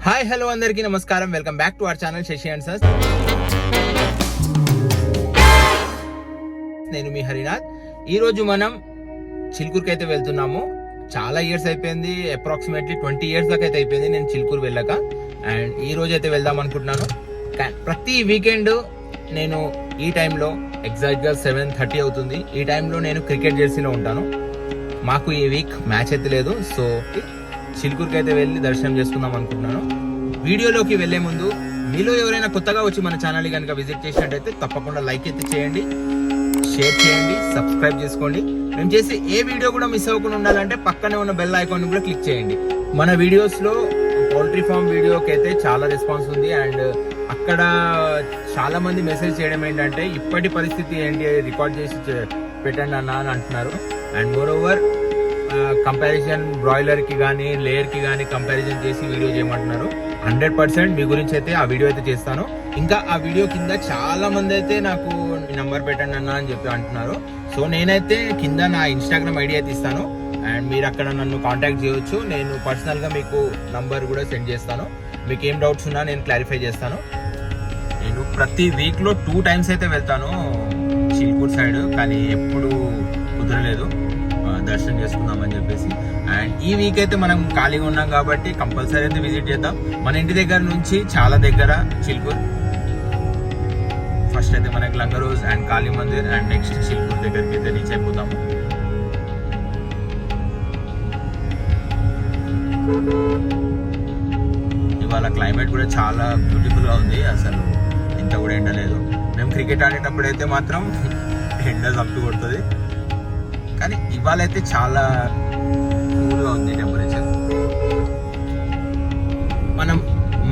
Hi hello అందరికీ నమస్కారం. Welcome back to our channel Shashi and sons. నేను మీ హరినాథ్. ఈరోజు మనం చిలుకూరుకి అయితే వెళ్తున్నాము. చాలా ఇయర్స్ అయిపోయింది, అప్రాక్సిమేట్లీ 20 ఇయర్స్ దాకా అయితే అయిపోయింది నేను చిలుకూరు వెళ్ళాక. అండ్ ఈ రోజు అయితే వెళ్దాం అనుకుంటున్నాను. ప్రతి వీకెండ్ నేను ఈ టైంలో ఎగ్జాక్ట్గా 7:30 అవుతుంది. ఈ టైంలో నేను క్రికెట్ జెర్సీలో ఉంటాను. మాకు ఈ వీక్ మ్యాచ్ అయితే లేదు, సో చిలుకూరుకి అయితే వెళ్ళి దర్శనం చేసుకుందాం అనుకుంటున్నాను. వీడియోలోకి వెళ్లే ముందు మీలో ఎవరైనా కొత్తగా వచ్చి మన ఛానల్ కనుక విజిట్ చేసినట్టయితే తప్పకుండా లైక్ అయితే చేయండి, షేర్ చేయండి, సబ్స్క్రైబ్ చేసుకోండి. మేము చేసే ఏ వీడియో కూడా మిస్ అవ్వకుండా ఉండాలంటే పక్కనే ఉన్న బెల్ ఐకాన్ కూడా క్లిక్ చేయండి. మన వీడియోస్లో పౌల్ట్రీ ఫామ్ వీడియోకి అయితే చాలా రెస్పాన్స్ ఉంది. అండ్ అక్కడ చాలా మంది మెసేజ్ చేయడం ఏంటంటే ఇప్పటి పరిస్థితి ఏంటి, రికార్డ్ చేసి పెట్టండి అన్న అని అంటున్నారు. అండ్ మోర్ ఓవర్ కంపారిజన్ బ్రాయిలర్కి కానీ లేయర్కి కానీ కంపారిజన్ చేసి వీడియో చేయమంటున్నారు. 100% మీ గురించి అయితే ఆ వీడియో అయితే చేస్తాను. ఇంకా ఆ వీడియో కింద చాలా మంది అయితే నాకు నంబర్ పెట్టండి అన్న అని చెప్పి అంటున్నారు. సో నేనైతే కింద నా ఇన్స్టాగ్రామ్ ఐడి అయితే ఇస్తాను. అండ్ మీరు అక్కడ నన్ను కాంటాక్ట్ చేయొచ్చు. నేను పర్సనల్గా మీకు నంబర్ కూడా సెండ్ చేస్తాను. మీకు ఏం డౌట్స్ ఉన్నా నేను క్లారిఫై చేస్తాను. నేను ప్రతి వీక్లో 2 times అయితే వెళ్తాను చిలుకూరు సైడ్, కానీ ఎప్పుడు కుదరలేదు దర్శనం చేసుకుందామని చెప్పేసి. అండ్ ఈ వీక్ అయితే మనం ఖాళీగా ఉన్నాం కాబట్టి కంపల్సరీ అయితే విజిట్ చేద్దాం. మన ఇంటి దగ్గర నుంచి చాలా దగ్గర చిలుకూరు. ఫస్ట్ అయితే మనకి Langarhouz and Kali Mandir and next Chilukuru దగ్గరికి అయితే రీచ్ అయిపోతాము. ఇవాళ క్లైమేట్ కూడా చాలా బ్యూటిఫుల్గా ఉంది. అసలు ఇంత కూడా ఎండ లేదు. మేము క్రికెట్ ఆడేటప్పుడు అయితే మాత్రం ఎండ చంపి కొడుతుంది, కానీ ఇవాళ అయితే చాలా కూల్గా ఉంది టెంపరేచర్.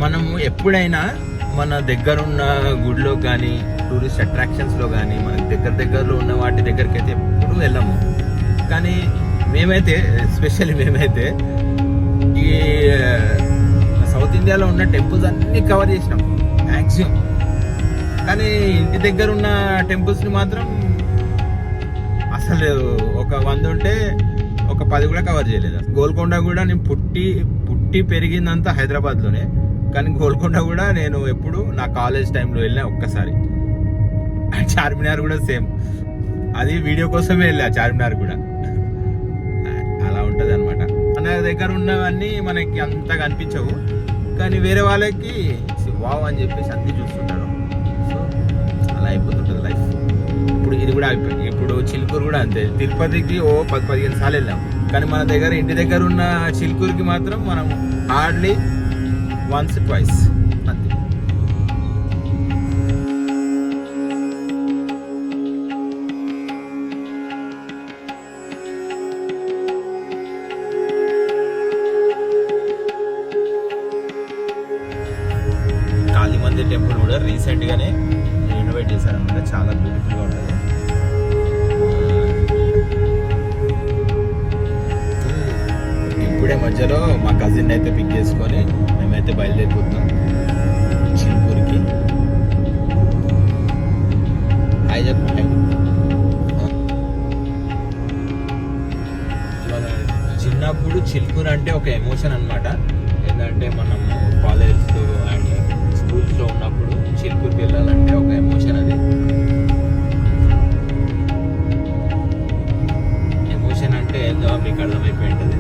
మనము ఎప్పుడైనా మన దగ్గరున్న గుడిలో కానీ టూరిస్ట్ అట్రాక్షన్స్లో కానీ మనకి దగ్గరలో ఉన్న వాటి దగ్గరికి అయితే ఎప్పుడూ వెళ్ళము. కానీ మేమైతే ఈ సౌత్ ఇండియాలో ఉన్న టెంపుల్స్ అన్నీ కవర్ చేసినాం మ్యాక్సిమం. కానీ ఇంటి దగ్గర ఉన్న టెంపుల్స్ని మాత్రం అసలు ఒక 100 ఉంటే ఒక 10 కూడా కవర్ చేయలేదు. గోల్కొండ కూడా నేను పుట్టి పెరిగిందంతా హైదరాబాద్లోనే, కానీ గోల్కొండ కూడా నేను ఎప్పుడు నా కాలేజ్ టైంలో వెళ్ళినా ఒక్కసారి. చార్మినార్ కూడా సేమ్, అది వీడియో కోసమే వెళ్ళా చార్మినార్ కూడా. అలా ఉంటుంది అనమాట. మన దగ్గర ఉన్నవన్నీ మనకి అంతగా అనిపించవు, కానీ వేరే వాళ్ళకి వావ్ అని చెప్పేసి అన్నీ చూస్తుంటారు. సో అలా అయిపోతుంటుంది లైఫ్. ఇప్పుడు ఇది కూడా అయిపోయింది. ఇప్పుడు చిలుకూరు కూడా అంతే. తిరుపతికి 10-15 సార్లు వెళ్ళాం, కానీ మన దగ్గర ఇంటి దగ్గర ఉన్న చిలుకూరుకి మాత్రం మనం హార్డ్లీ once or twice అంతే. కాళీ మందిర్ టెంపుల్ కూడా రీసెంట్గానే రెనోవేట్ చేశారనమాట. చాలా బ్యూటిఫుల్గా ఉంటుంది. ఇప్పుడే మధ్యలో మా కజిన్ అయితే పిక్ చేసుకొని మేమైతే బయలుదేరిపోతున్నాం చిలుకూరుకి. హాయ్ చెప్పండి. చిన్నప్పుడు చిలుకూరు అంటే ఒక ఎమోషన్ అనమాట. ఏంటంటే మనం కాలేజ్లో అండ్ స్కూల్స్లో ఉన్నప్పుడు చిలుకూరుకి వెళ్ళాలంటే ఒక ఎమోషన్. అది ఎమోషన్ అంటే ఏందో మీకు అర్థమైపోయి ఉంటుంది.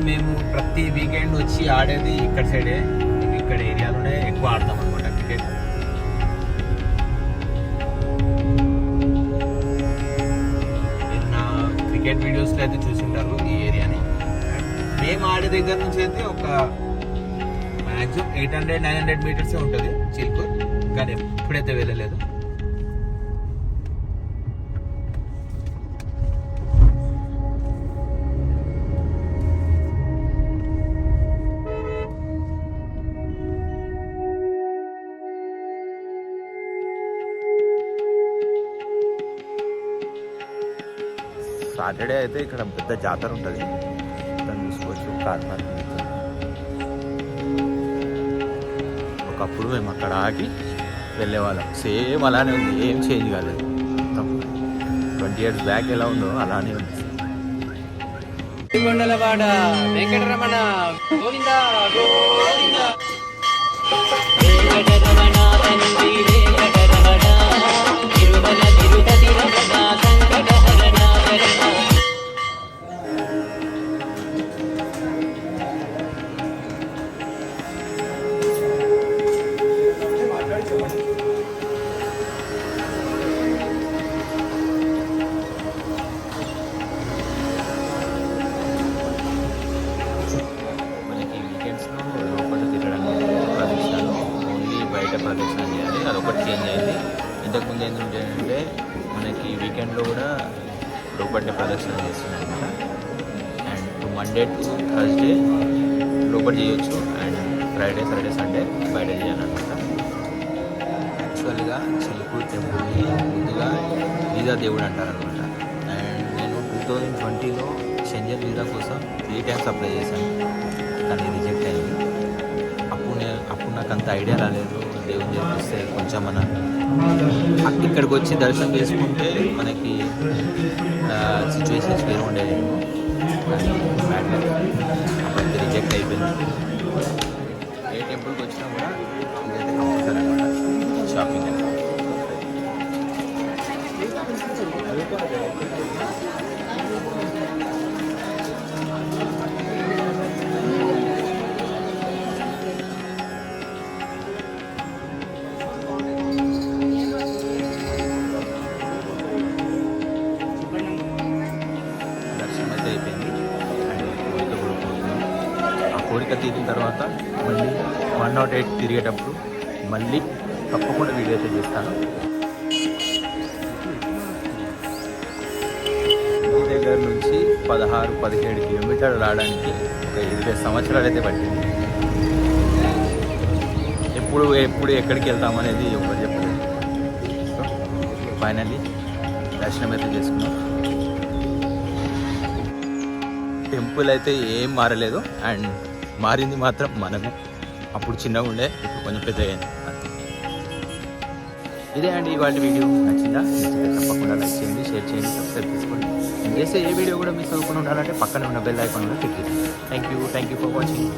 మేము ప్రతి వీకెండ్ వచ్చి ఆడేది ఇక్కడ సైడే, ఇక్కడ ఏరియాలోనే ఎక్కువ ఆడతాం అనమాట క్రికెట్. నా క్రికెట్ వీడియోస్లో అయితే చూసింటారు ఈ ఏరియాని. మేము ఆడే దగ్గర నుంచి అయితే ఒక మ్యాక్సిమం 800-900 మీటర్సే ఉంటుంది చిలుకూరు, కానీ ఎప్పుడైతే వెళ్ళలేదు. సాటర్డే అయితే ఇక్కడ పెద్ద జాతర ఉంటుంది, దాన్ని చూసుకోవచ్చు. కార్ పార్కింగ్ ఒకప్పుడు మేము అక్కడ ఆగి వెళ్ళేవాళ్ళం, సేమ్ అలానే ఉంది, ఏం చేంజ్ కాలేదు. మొత్తం 20 years బ్యాక్ ఎలా ఉందో అలానే ఉంది. కొండలవాడ వెంకటరమణ గోవింద గోవింద వెంకటరమణ తండ్రి వెంకటరమణ తిరుమల తిరుపతి రమణ సంకటహరణ శరణ. మనకి వీకెండ్స్లో లోపల తిరగడానికి ప్రదక్షిణాలు, ఓన్లీ బయట ప్రదక్షిణాలు చేయాలి, అదొకటి చేంజ్ అయింది. ఇంతకుముందు ఏంటంటే మనకి వీకెండ్లో కూడా లోపల ప్రదక్షిణాలు చేస్తున్నాయి అనమాట. అండ్ మండే టు థర్స్డే లోపల చేయొచ్చు, అండ్ ఫ్రైడే సాటర్డే సండే బయట చేయాలన్నమాట. యాక్చువల్గా చిలుకూరు టెంపుల్ని ముందుగా వీజా దేవుడు అంటారనమాట. అండ్ నేను 2020లో షెంజన్ వీజా కోసం 3 times అప్లై చేశాను, కానీ రిజెక్ట్ అయింది. అప్పుడు నాకు అంత ఐడియా రాలేదు, దేవుని చేపిస్తే కొంచెం మన ఇక్కడికి వచ్చి దర్శనం చేసుకుంటే మనకి సిచ్యువేషన్స్ వేరు ఉండేదేమో, కానీ బ్యాడ్ లక్ అప్పటికి రిజెక్ట్ అయిపోయింది. ఏ టెంపుల్కి వచ్చినా కూడా ఇదైతే కంపల్సరీ అనమాట, షాపింగ్ అంటే. దర్శనం అయితే అయిపోయింది, అండ్ కోరిక కూడా కోరుకున్నాం. ఆ కోరిక తీరిన తర్వాత మళ్ళీ 108 తిరిగేటప్పుడు మళ్ళీ తప్పకుండా వీడియో అయితే చేస్తాను. ఈ దగ్గర నుంచి 16-17 కిలోమీటర్లు రావడానికి ఒక 20 సంవత్సరాలు అయితే పట్టింది. ఎప్పుడు ఎక్కడికి వెళ్తామనేది ఎవరు చెప్పలేదు. సో ఫైనల్లీ దర్శనం అయితే చేసుకున్నాం. టెంపుల్ అయితే ఏం మారలేదు, అండ్ మారింది మాత్రం మనమే. అప్పుడు చిన్నగా ఉండే, ఇప్పుడు కొంచెం పెద్ద అయ్యింది. ఇదే అండి ఇవాళ వీడియో. నచ్చిందా? నచ్చితే తప్పకుండా లైక్ చేయండి, షేర్ చేయండి, సబ్స్క్రైబ్ చేసుకోండి. నేను చేసే ఏ వీడియో కూడా మిస్ అవ్వకుండా ఉండాలంటే పక్కన ఉన్న బెల్ ఐకాన్ కూడా క్లిక్ చేయండి. Thank you for watching.